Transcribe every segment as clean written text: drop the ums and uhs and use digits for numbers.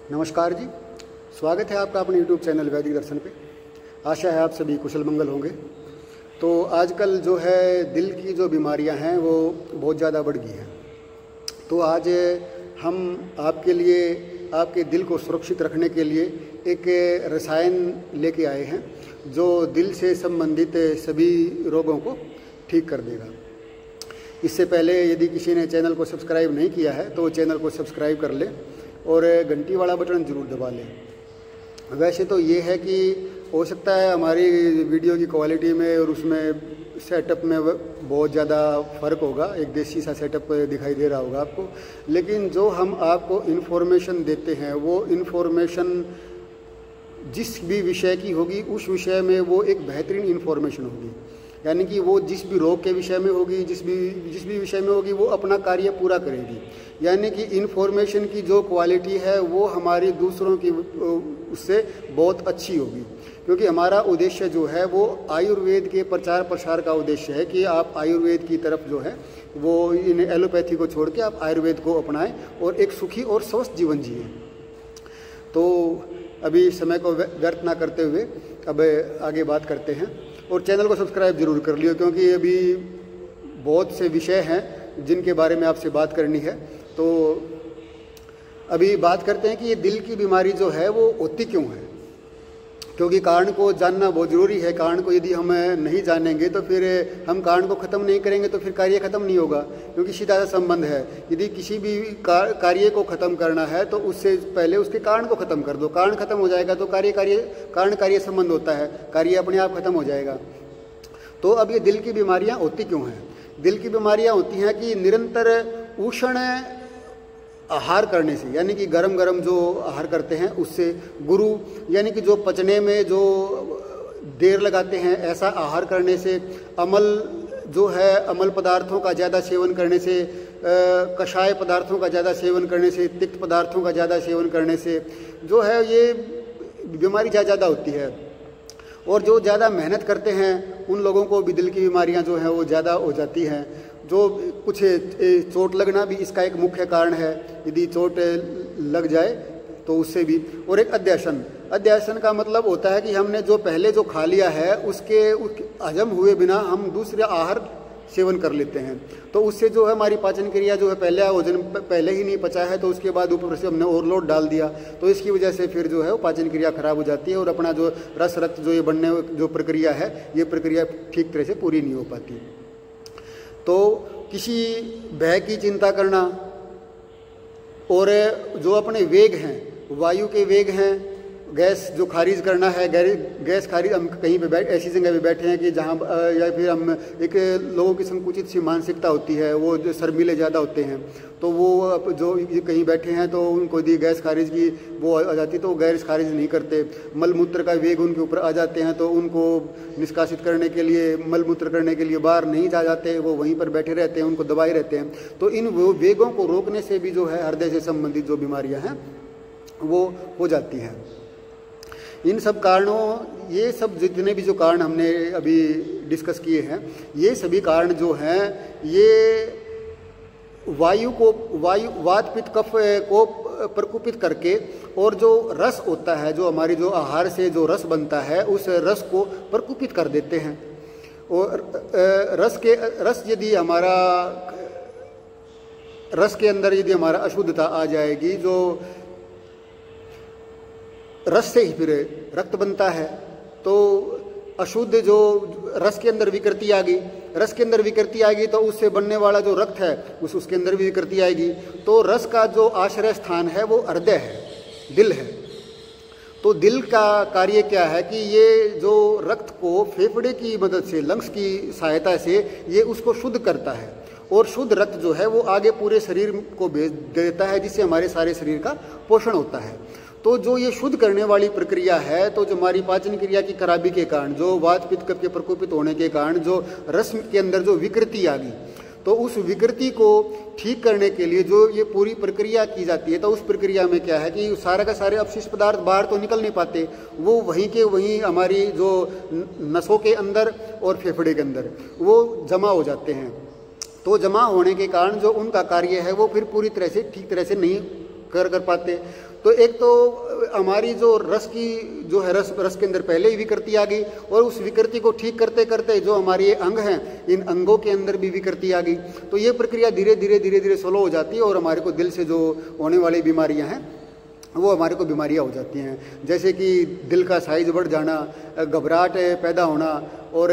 नमस्कार जी, स्वागत है आपका अपने YouTube चैनल वैदिक दर्शन पे। आशा है आप सभी कुशल मंगल होंगे। तो आजकल जो है दिल की जो बीमारियां हैं वो बहुत ज़्यादा बढ़ गई हैं। तो आज हम आपके लिए आपके दिल को सुरक्षित रखने के लिए एक रसायन लेके आए हैं जो दिल से संबंधित सभी रोगों को ठीक कर देगा। इससे पहले यदि किसी ने चैनल को सब्सक्राइब नहीं किया है तो चैनल को सब्सक्राइब कर ले और घंटी वाला बटन ज़रूर दबा लें। वैसे तो ये है कि हो सकता है हमारी वीडियो की क्वालिटी में और उसमें सेटअप में बहुत ज़्यादा फ़र्क होगा, एक देसी सा सेटअप दिखाई दे रहा होगा आपको, लेकिन जो हम आपको इन्फॉर्मेशन देते हैं वो इन्फॉर्मेशन जिस भी विषय की होगी उस विषय में वो एक बेहतरीन इन्फॉर्मेशन होगी। यानी कि वो जिस भी रोग के विषय में होगी, जिस भी विषय में होगी वो अपना कार्य पूरा करेगी। यानी कि इन्फॉर्मेशन की जो क्वालिटी है वो हमारी दूसरों की उससे बहुत अच्छी होगी, क्योंकि हमारा उद्देश्य जो है वो आयुर्वेद के प्रचार प्रसार का उद्देश्य है कि आप आयुर्वेद की तरफ जो है वो इन एलोपैथी को छोड़ के आप आयुर्वेद को अपनाएं और एक सुखी और स्वस्थ जीवन जिए। तो अभी समय को व्यर्थ ना करते हुए अब आगे बात करते हैं और चैनल को सब्सक्राइब जरूर कर लियो, क्योंकि अभी बहुत से विषय हैं जिनके बारे में आपसे बात करनी है। तो अभी बात करते हैं कि ये दिल की बीमारी जो है वो होती क्यों है, क्योंकि कारण को जानना बहुत ज़रूरी है। कारण को यदि हम नहीं जानेंगे तो फिर हम कारण को ख़त्म नहीं करेंगे तो फिर कार्य ख़त्म नहीं होगा, क्योंकि सीधा सा संबंध है। यदि किसी भी कार्य को ख़त्म करना है तो उससे पहले उसके कारण को ख़त्म कर दो। कारण ख़त्म हो जाएगा तो कारण कार्य संबंध होता है, कार्य अपने आप ख़त्म हो जाएगा। तो अब ये दिल की बीमारियाँ होती क्यों हैं? दिल की बीमारियाँ होती हैं कि निरंतर उष्ण आहार करने से, यानी कि गरम गरम जो आहार करते हैं उससे, गुरु यानी कि जो पचने में जो देर लगाते हैं ऐसा आहार करने से, अमल जो है अमल पदार्थों का ज़्यादा सेवन करने से, कषाय पदार्थों का ज़्यादा सेवन करने से, तिक्त पदार्थों का ज़्यादा सेवन करने से जो है ये बीमारी ज़्यादा होती है। और जो ज़्यादा मेहनत करते हैं उन लोगों को भी दिल की बीमारियां जो हैं वो ज़्यादा हो जाती हैं। जो कुछ चोट लगना भी इसका एक मुख्य कारण है, यदि चोट लग जाए तो उससे भी। और एक अध्यासन का मतलब होता है कि हमने जो पहले जो खा लिया है उसके हजम हुए बिना हम दूसरे आहार सेवन कर लेते हैं, तो उससे जो है हमारी पाचन क्रिया जो है पहले ही नहीं पचा है तो उसके बाद ऊपर से हमने ओवरलोड डाल दिया, तो इसकी वजह से फिर जो है वो पाचन क्रिया खराब हो जाती है और अपना जो रस रक्त जो ये बनने जो प्रक्रिया है ये प्रक्रिया ठीक तरह से पूरी नहीं हो पाती। तो किसी भय की चिंता करना और जो अपने वेग हैं, वायु के वेग हैं, गैस जो खारिज करना है, गैस खारिज, हम कहीं पे ऐसी जगह पे बैठे हैं कि जहाँ या फिर हम एक लोगों की संकुचित सी मानसिकता होती है, वो जो शर्मीले ज़्यादा होते हैं, तो वो जो कहीं बैठे हैं तो उनको यदि गैस खारिज की वो आ जाती तो वो गैस खारिज नहीं करते। मलमूत्र का वेग उनके ऊपर आ जाते हैं तो उनको निष्कासित करने के लिए, मलमूत्र करने के लिए बाहर नहीं जा जाते, वो वहीं पर बैठे रहते हैं, उनको दबाए रहते हैं। तो इन वेगों को रोकने से भी जो है हृदय से संबंधित जो बीमारियाँ हैं वो हो जाती हैं। इन सब कारणों, ये सब जितने भी जो कारण हमने अभी डिस्कस किए हैं, ये सभी कारण जो हैं ये वात पित्त कफ को प्रकोपित करके और जो रस होता है, जो हमारी जो आहार से जो रस बनता है उस रस को प्रकोपित कर देते हैं। और रस यदि हमारा रस के अंदर यदि हमारा अशुद्धता आ जाएगी, जो रस से ही फिर रक्त बनता है, तो अशुद्ध जो रस के अंदर विकृति आ गई, रस के अंदर विकृति आएगी तो उससे बनने वाला जो रक्त है उसके अंदर भी विकृति आएगी। तो रस का जो आश्रय स्थान है वो हृदय है, दिल है। तो दिल का कार्य क्या है कि ये जो रक्त को फेफड़े की मदद से, लंग्स की सहायता से ये उसको शुद्ध करता है और शुद्ध रक्त जो है वो आगे पूरे शरीर को भेज देता है, जिससे हमारे सारे शरीर का पोषण होता है। तो जो ये शुद्ध करने वाली प्रक्रिया है, तो जो हमारी पाचन क्रिया की खराबी के कारण, जो वात पित्त कफ के प्रकोपित होने के कारण जो रस के अंदर जो विकृति आ गई, तो उस विकृति को ठीक करने के लिए जो ये पूरी प्रक्रिया की जाती है, तो उस प्रक्रिया में क्या है कि सारे का सारे अपशिष्ट पदार्थ बाहर तो निकल नहीं पाते, वो वहीं के वहीं हमारी जो नसों के अंदर और फेफड़े के अंदर वो जमा हो जाते हैं। तो जमा होने के कारण जो उनका कार्य है वो फिर पूरी तरह से ठीक तरह से नहीं कर पाते। तो एक तो हमारी जो रस की जो है रस के अंदर पहले ही विकृति आ गई, और उस विकृति को ठीक करते करते जो हमारे ये अंग हैं, इन अंगों के अंदर भी विकृति आ गई। तो ये प्रक्रिया धीरे धीरे स्लो हो जाती है, और हमारे को दिल से जो होने वाली बीमारियां हैं वो हमारे को बीमारियां हो जाती हैं। जैसे कि दिल का साइज बढ़ जाना, घबराहट पैदा होना, और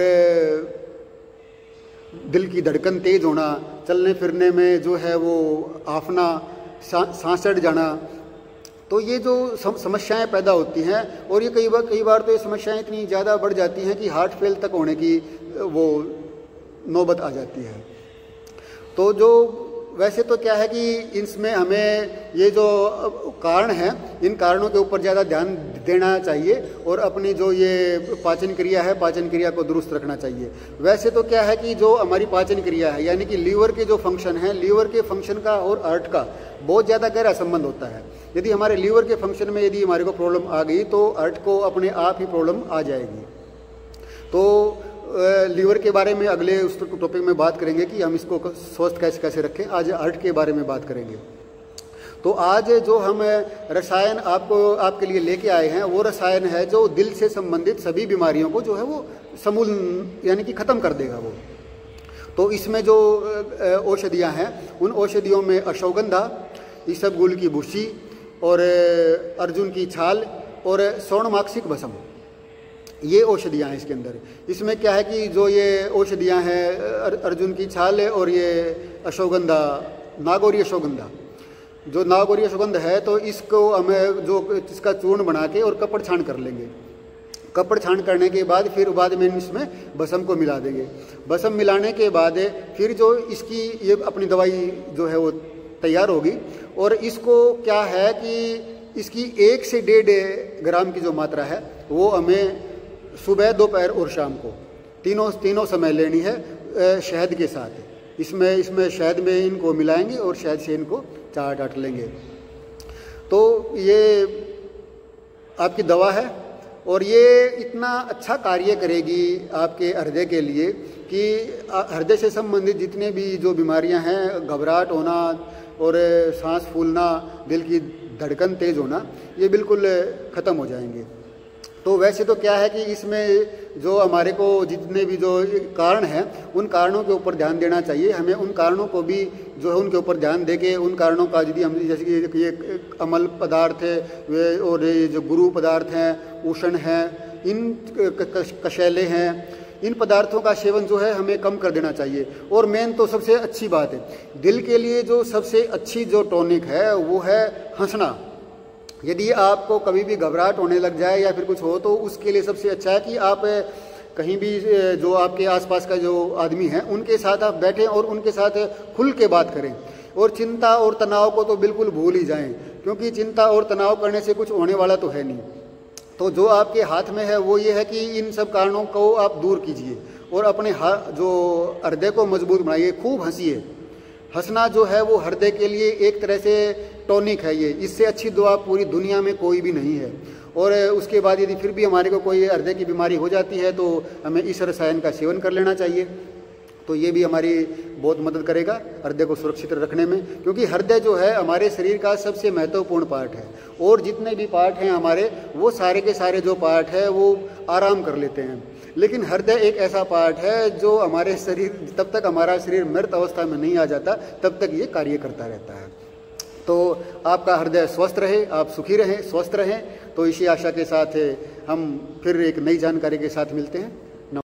दिल की धड़कन तेज होना, चलने फिरने में जो है वो आफना, सांस चढ़ जाना। तो ये जो समस्याएं पैदा होती हैं, और ये कई बार तो ये समस्याएं इतनी ज़्यादा बढ़ जाती हैं कि हार्ट फेल तक होने की वो नौबत आ जाती है। तो जो वैसे तो क्या है कि इसमें हमें ये जो कारण हैं, इन कारणों के ऊपर ज़्यादा ध्यान देना चाहिए, और अपनी जो ये पाचन क्रिया है, पाचन क्रिया को दुरुस्त रखना चाहिए। वैसे तो क्या है कि जो हमारी पाचन क्रिया है, यानी कि लीवर के जो फंक्शन है, लीवर के फंक्शन का और हार्ट का बहुत ज़्यादा गहरा संबंध होता है। यदि हमारे लीवर के फंक्शन में यदि हमारे को प्रॉब्लम आ गई, तो हार्ट को अपने आप ही प्रॉब्लम आ जाएगी। तो लीवर के बारे में अगले उस टॉपिक में बात करेंगे कि हम इसको स्वस्थ कैसे रखें। आज हार्ट के बारे में बात करेंगे। तो आज जो हम रसायन आपके लिए लेके आए हैं, वो रसायन है जो दिल से संबंधित सभी बीमारियों को जो है वो समूल यानी कि ख़त्म कर देगा वो। तो इसमें जो औषधियाँ हैं, उन औषधियों में अश्वगंधा, इसबगोल की भूसी, और अर्जुन की छाल, और स्वर्णमाक्षिक भस्म, ये औषधियाँ हैं इसके अंदर। इसमें क्या है कि जो ये औषधियाँ हैं, अर्जुन की छाल है, और ये अश्वगंधा, नागौरी अश्वगंधा, जो नागौरी अश्वगंधा है, तो इसको हमें जो इसका चूर्ण बना के और कपड़ छान कर लेंगे। कपड़ छान करने के बाद फिर बाद में इसमें भस्म को मिला देंगे। भस्म मिलाने के बाद फिर जो इसकी ये अपनी दवाई जो है वो तैयार होगी। और इसको क्या है कि इसकी 1 से 1.5 ग्राम की जो मात्रा है वो हमें सुबह, दोपहर और शाम को तीनों समय लेनी है शहद के साथ। इसमें शहद में इनको मिलाएंगे और शहद से इनको चाट लेंगे। तो ये आपकी दवा है, और ये इतना अच्छा कार्य करेगी आपके हृदय के लिए कि हृदय से संबंधित जितने भी जो बीमारियां हैं, घबराहट होना और सांस फूलना, दिल की धड़कन तेज होना, ये बिल्कुल ख़त्म हो जाएंगे। तो वैसे तो क्या है कि इसमें जो हमारे को जितने भी जो कारण हैं, उन कारणों के ऊपर ध्यान देना चाहिए। हमें उन कारणों को भी जो है उनके ऊपर ध्यान देके उन कारणों का यदि हम जैसे कि ये अमल पदार्थ है वे, और ये जो गुरु पदार्थ हैं, उष्ण हैं, इन कशैले हैं, इन पदार्थों का सेवन जो है हमें कम कर देना चाहिए। और मेन तो सबसे अच्छी बात है, दिल के लिए जो सबसे अच्छी जो टॉनिक है वो है हंसना। यदि आपको कभी भी घबराहट होने लग जाए या फिर कुछ हो, तो उसके लिए सबसे अच्छा है कि आप कहीं भी जो आपके आसपास का जो आदमी है उनके साथ आप बैठें और उनके साथ खुल के बात करें। और चिंता और तनाव को तो बिल्कुल भूल ही जाएं, क्योंकि चिंता और तनाव करने से कुछ होने वाला तो है नहीं। तो जो आपके हाथ में है वो ये है कि इन सब कारणों को आप दूर कीजिए और अपने जो हृदय को मजबूत बनाइए। खूब हंसिए। हंसना जो है वो हृदय के लिए एक तरह से टॉनिक है। ये इससे अच्छी दुआ पूरी दुनिया में कोई भी नहीं है। और उसके बाद यदि फिर भी हमारे को कोई हृदय की बीमारी हो जाती है तो हमें इस रसायन का सेवन कर लेना चाहिए। तो ये भी हमारी बहुत मदद करेगा हृदय को सुरक्षित रखने में, क्योंकि हृदय जो है हमारे शरीर का सबसे महत्वपूर्ण पार्ट है। और जितने भी पार्ट हैं हमारे, वो सारे के सारे जो पार्ट है वो आराम कर लेते हैं, लेकिन हृदय एक ऐसा पार्ट है जो हमारे शरीर, तब तक हमारा शरीर मृत अवस्था में नहीं आ जाता तब तक ये कार्य करता रहता है। तो आपका हृदय स्वस्थ रहे, आप सुखी रहें, स्वस्थ रहें। तो इसी आशा के साथ हम फिर एक नई जानकारी के साथ मिलते हैं।